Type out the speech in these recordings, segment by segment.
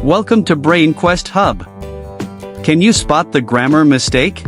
Welcome to Brain Quest Hub. Can you spot the grammar mistake?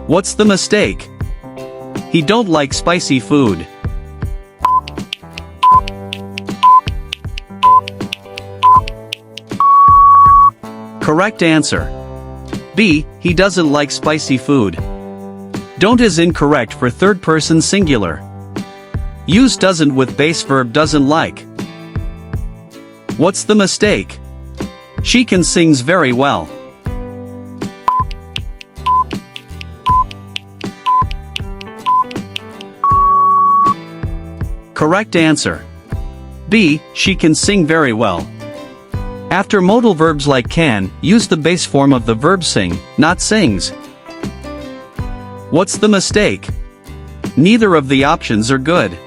What's the mistake? He don't like spicy food. Correct answer. B. He doesn't like spicy food. Don't is incorrect for third person singular. Use doesn't with base verb doesn't like. What's the mistake? She can sings very well. Correct answer. B. She can sing very well. After modal verbs like can, use the base form of the verb sing, not sings. What's the mistake? Neither of the options are good.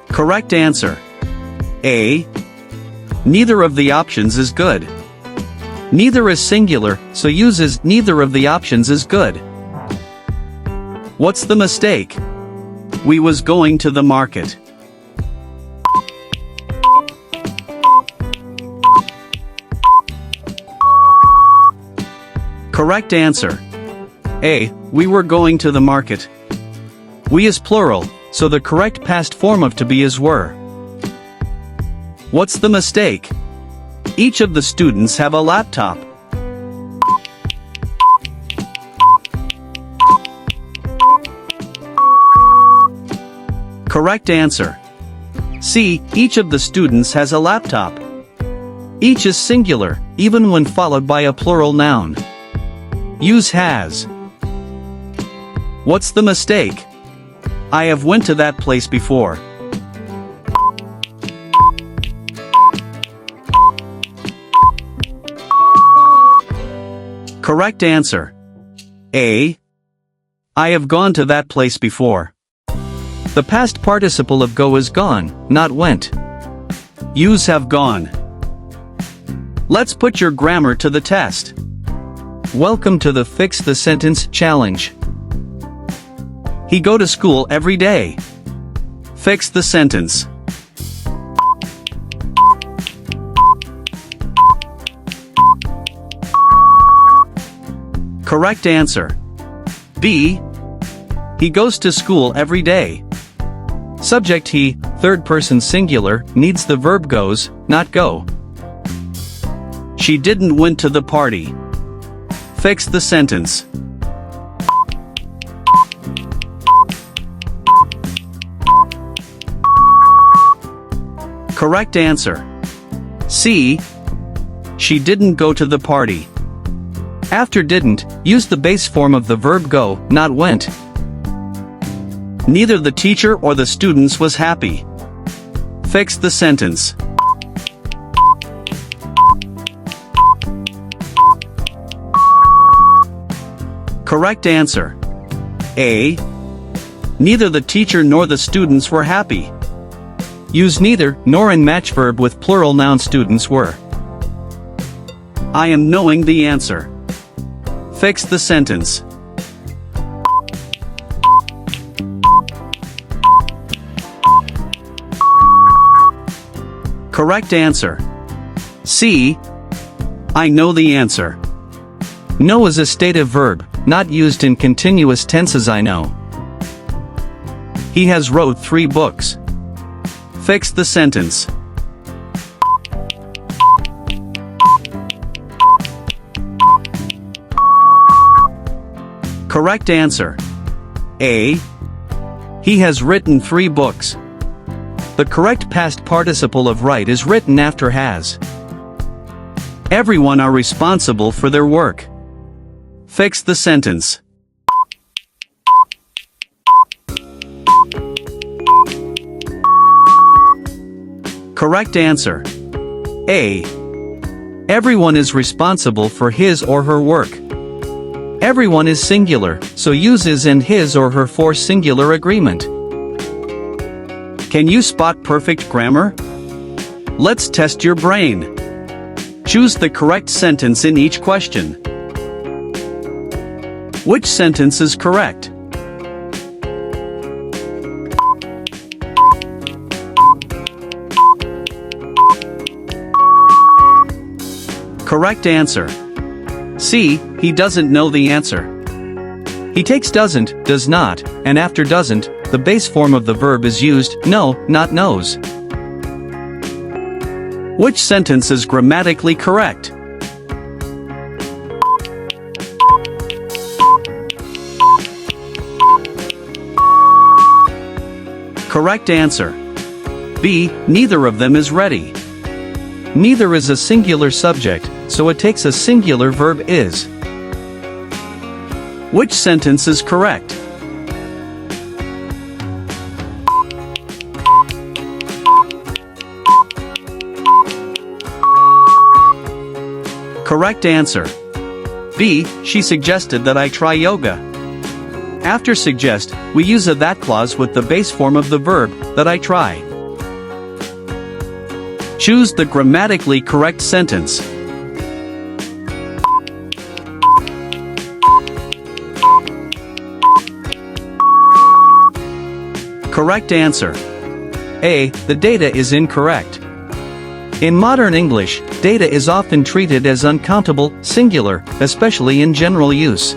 Correct answer. A. Neither of the options is good. Neither is singular, so uses neither of the options is good. What's the mistake? We was going to the market. Correct answer. A. We were going to the market. We is plural, so the correct past form of to be is were. What's the mistake? Each of the students have a laptop. Correct answer. C. Each of the students has a laptop. Each is singular, even when followed by a plural noun. Use has. What's the mistake? I have went to that place before. Correct answer. A. I have gone to that place before. The past participle of go is gone, not went. Use have gone. Let's put your grammar to the test. Welcome to the Fix the Sentence Challenge. He go to school every day. Fix the sentence. Correct answer. B. He goes to school every day. Subject he, third person singular, needs the verb goes, not go. She didn't went to the party. Fix the sentence. Correct answer. C. She didn't go to the party. After didn't, use the base form of the verb go, not went. Neither the teacher or the students was happy. Fix the sentence. Correct answer. A. Neither the teacher nor the students were happy. Use neither nor in match verb with plural noun students were. I am knowing the answer. Fix the sentence. Correct answer. C. I know the answer. Know is a stative verb, not used in continuous tenses. I know. He has wrote 3 books. Fix the sentence. Correct answer. A. He has written 3 books. The correct past participle of write is written after has. Everyone are responsible for their work. Fix the sentence. Correct answer. A. Everyone is responsible for his or her work. Everyone is singular, so use is in his or her for singular agreement. Can you spot perfect grammar? Let's test your brain. Choose the correct sentence in each question. Which sentence is correct? Correct answer. C. He doesn't know the answer. He takes doesn't, does not, and after doesn't, the base form of the verb is used, know, not knows. Which sentence is grammatically correct? Correct answer. B. Neither of them is ready. Neither is a singular subject, so it takes a singular verb is. Which sentence is correct? Correct answer. B. She suggested that I try yoga. After suggest, we use a that clause with the base form of the verb, that I try. Choose the grammatically correct sentence. Correct answer. A. The data is incorrect. In modern English, data is often treated as uncountable, singular, especially in general use.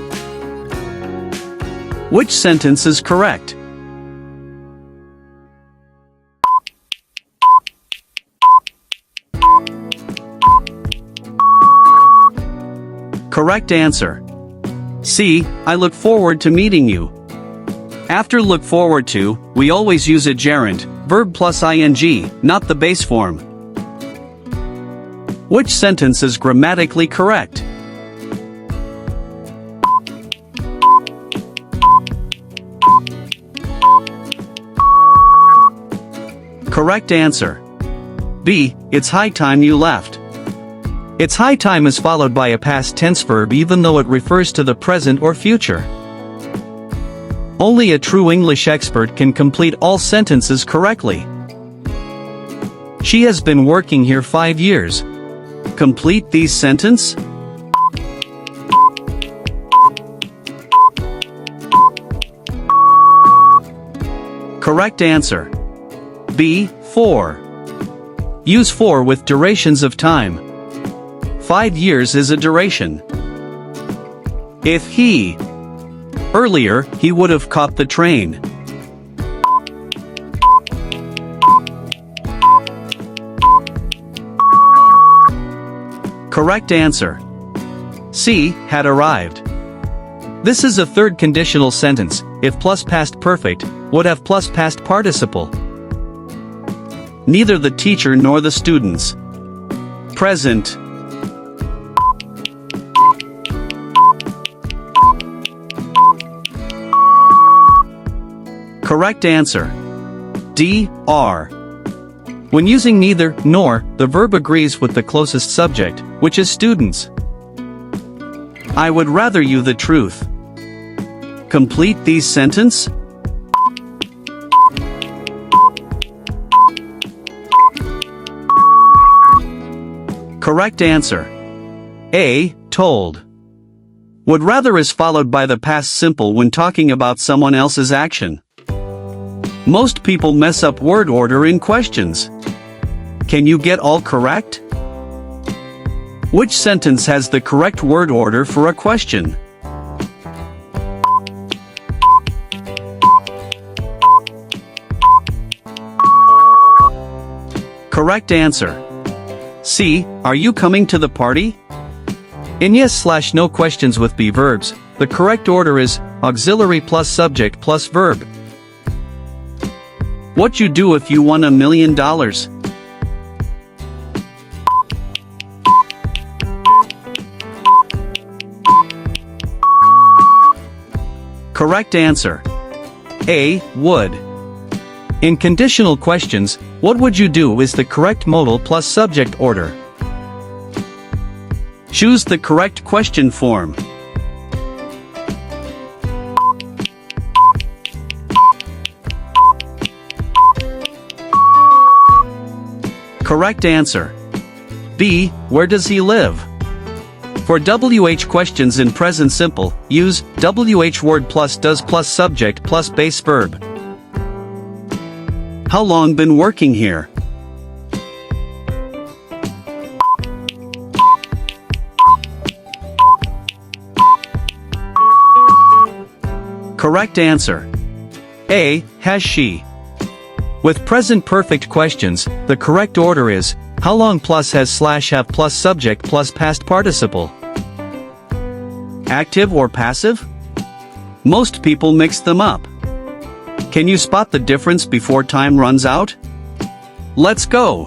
Which sentence is correct? Correct answer. C. I look forward to meeting you. After look forward to, we always use a gerund, verb plus ing, not the base form. Which sentence is grammatically correct? Correct answer. B. It's high time you left. It's high time is followed by a past tense verb even though it refers to the present or future. Only a true English expert can complete all sentences correctly. She has been working here 5 years. Complete these sentences. Correct answer. B. For. Use for with durations of time. 5 years is a duration. If he earlier, he would have caught the train. Correct answer. C. Had arrived. This is a third conditional sentence, if plus past perfect, would have plus past participle. Neither the teacher nor the students. Present. Correct answer. D. Are. When using neither, nor, the verb agrees with the closest subject, which is students. I would rather you the truth. Complete these sentences. Correct answer. A. Told. Would rather is followed by the past simple when talking about someone else's action. Most people mess up word order in questions. Can you get all correct? Which sentence has the correct word order for a question? Correct answer. C. Are you coming to the party? In yes/no questions with be verbs, the correct order is auxiliary plus subject plus verb. What you do if you won $1 million? Correct answer. A. Would. In conditional questions, what would you do is the correct modal plus subject order. Choose the correct question form. Correct answer. B. Where does he live? For WH questions in present simple, use WH word plus does plus subject plus base verb. How long been working here? Correct answer. A. Has she. With present perfect questions, the correct order is, how long plus has slash have plus subject plus past participle. Active or passive? Most people mix them up. Can you spot the difference before time runs out? Let's go.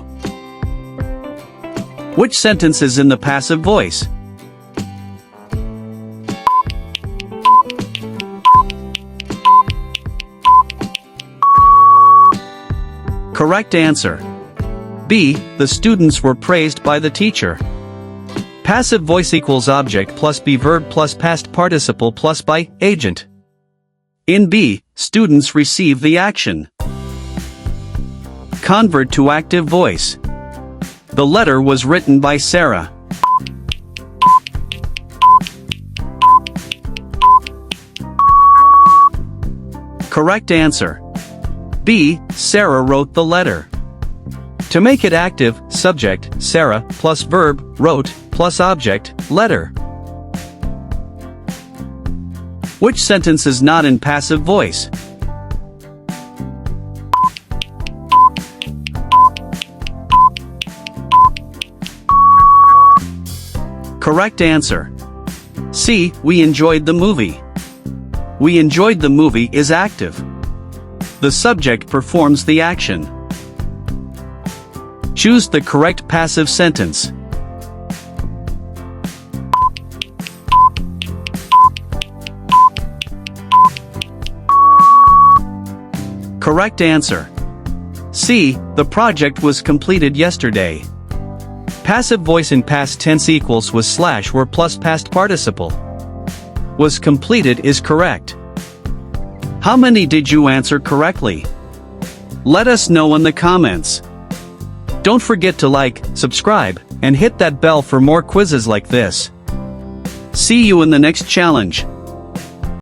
Which sentence is in the passive voice? Correct answer. B. The students were praised by the teacher. Passive voice equals object plus be verb plus past participle plus by agent. In B, students receive the action. Convert to active voice. The letter was written by Sarah. Correct answer. B. Sarah wrote the letter. To make it active, subject, Sarah, plus verb, wrote, plus object, letter. Which sentence is not in passive voice? Correct answer. C. We enjoyed the movie. We enjoyed the movie is active. The subject performs the action. Choose the correct passive sentence. Correct answer. C. The project was completed yesterday. Passive voice in past tense equals was slash were plus past participle. Was completed is correct. How many did you answer correctly? Let us know in the comments. Don't forget to like, subscribe, and hit that bell for more quizzes like this. See you in the next challenge.